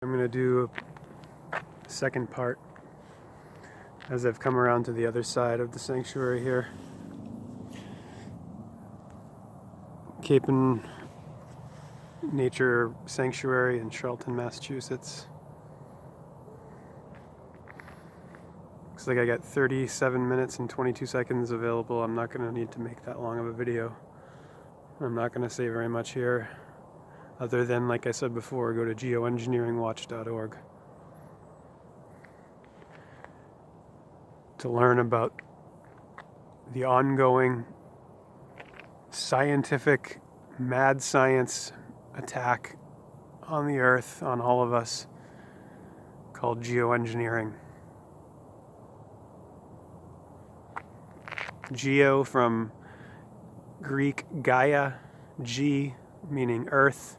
I'm going to do a second part as I've come around to the other side of the sanctuary here. Capon Nature Sanctuary in Charlton, Massachusetts. Looks like I got 37 minutes and 22 seconds available. I'm not going to need to make that long of a video. I'm not going to say very much here, other than, like I said before, go to geoengineeringwatch.org to learn about the ongoing scientific mad science attack on the earth, on all of us, called geoengineering. Geo from Greek Gaia, G meaning earth,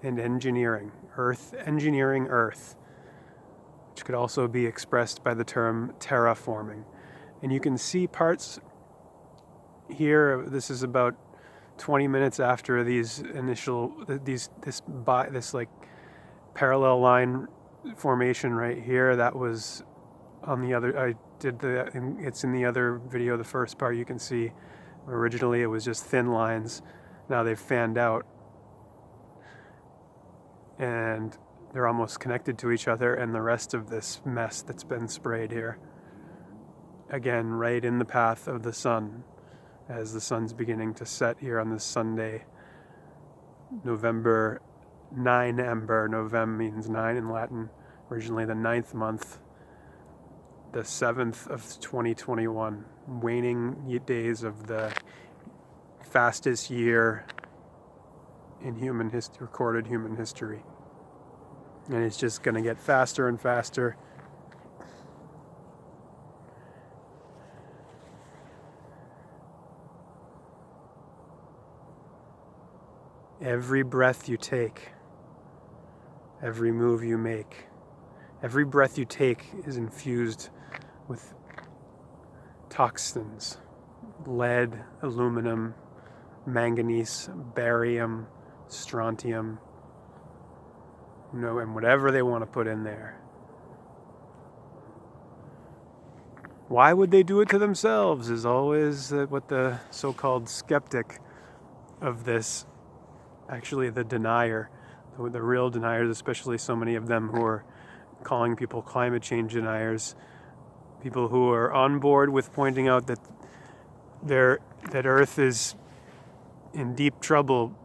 and engineering. Engineering earth, which could also be expressed by the term terraforming. And you can see parts here. This is about 20 minutes after this like parallel line formation right here. That was on the other, it's in the other video, the first part. You can see originally it was just thin lines. Now they've fanned out and they're almost connected to each other, and the rest of this mess that's been sprayed here, again, right in the path of the sun, as the sun's beginning to set here on this Sunday, November 9 Ember. Novem means 9 in Latin, originally the 9th month, the 7th of 2021, waning days of the fastest year in human history, recorded human history. And it's just going to get faster and faster. Every breath you take, every move you make, every breath you take is infused with toxins, lead, aluminum, manganese, barium, strontium, and whatever they want to put in there. Why would they do it to themselves is always what the so-called skeptic of this, actually the denier, the real deniers, especially so many of them who are calling people climate change deniers, people who are on board with pointing out that Earth is in deep trouble,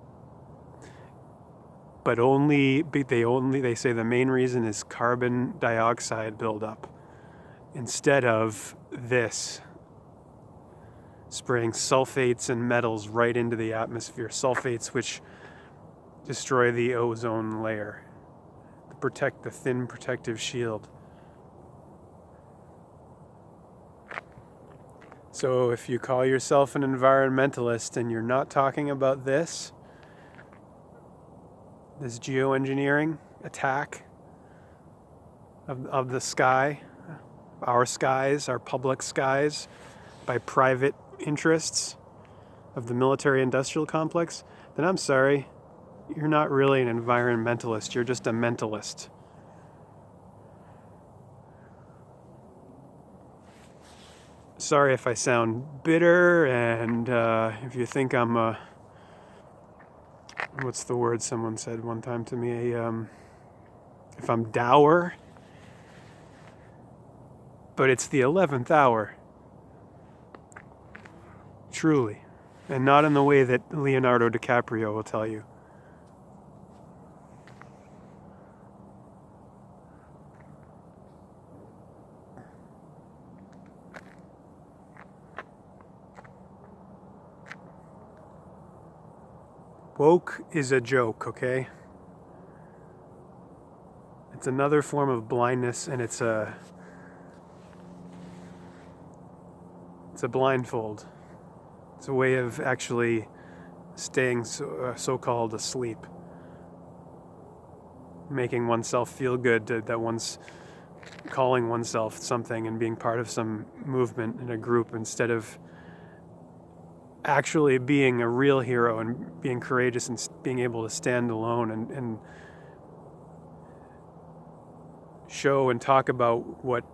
but they say the main reason is carbon dioxide buildup, instead of this, spraying sulfates and metals right into the atmosphere, sulfates which destroy the ozone layer, to protect the thin protective shield. So if you call yourself an environmentalist and you're not talking about this geoengineering attack of the sky, our skies, our public skies, by private interests of the military-industrial complex, then I'm sorry, you're not really an environmentalist, you're just a mentalist. Sorry if I sound bitter, and if you think I'm what's the word someone said one time to me, if I'm dour, but it's the 11th hour, truly, and not in the way that Leonardo DiCaprio will tell you. Woke is a joke, okay? It's another form of blindness, and it's a blindfold. It's a way of actually staying so-called asleep, making oneself feel good that one's calling oneself something and being part of some movement in a group, instead of actually being a real hero and being courageous and being able to stand alone and show and talk about what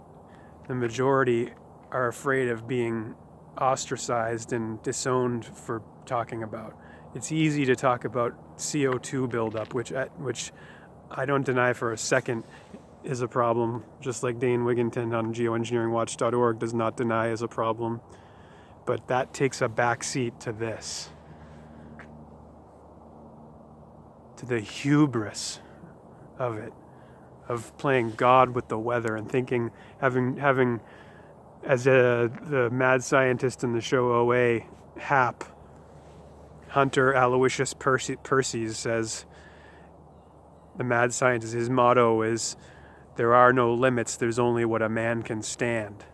the majority are afraid of being ostracized and disowned for talking about. It's easy to talk about CO2 buildup, which I don't deny for a second is a problem, just like Dane Wigginton on geoengineeringwatch.org does not deny is a problem. But that takes a backseat to this, to the hubris of it, of playing God with the weather and thinking, having as the mad scientist in the show OA, Hap, Hunter Aloysius Perses says, the mad scientist, his motto is, there are no limits, there's only what a man can stand.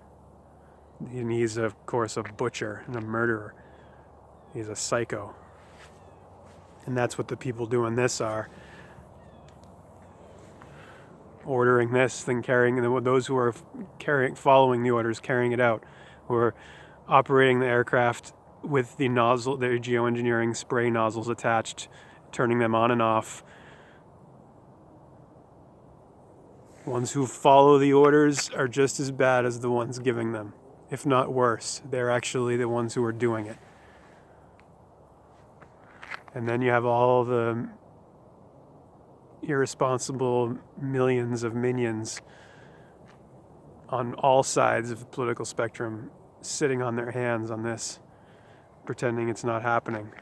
And he's, of course, a butcher and a murderer. He's a psycho. And that's what the people doing this are. Ordering this, then carrying, those who are following the orders, carrying it out, who are operating the aircraft with the nozzle, their geoengineering spray nozzles attached, turning them on and off. Ones who follow the orders are just as bad as the ones giving them, if not worse. They're actually the ones who are doing it. And then you have all the irresponsible millions of minions on all sides of the political spectrum sitting on their hands on this, pretending it's not happening.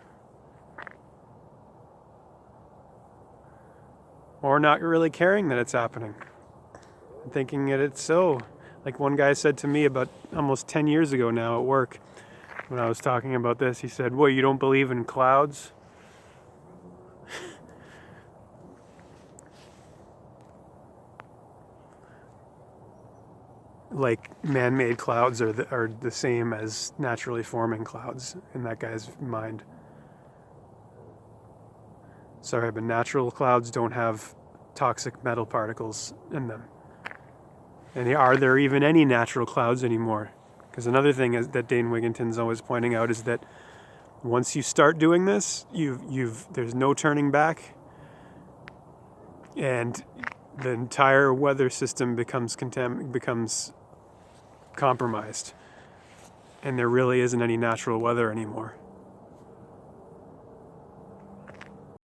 Or not really caring that it's happening. Thinking that it's so. Like one guy said to me about almost 10 years ago now at work, when I was talking about this, he said, "What, you don't believe in clouds?" Like man-made clouds are the same as naturally forming clouds in that guy's mind. Sorry, but natural clouds don't have toxic metal particles in them. And are there even any natural clouds anymore? Because another thing that Dane Wigginton's always pointing out is that once you start doing this, there's no turning back, and the entire weather system becomes compromised, and there really isn't any natural weather anymore.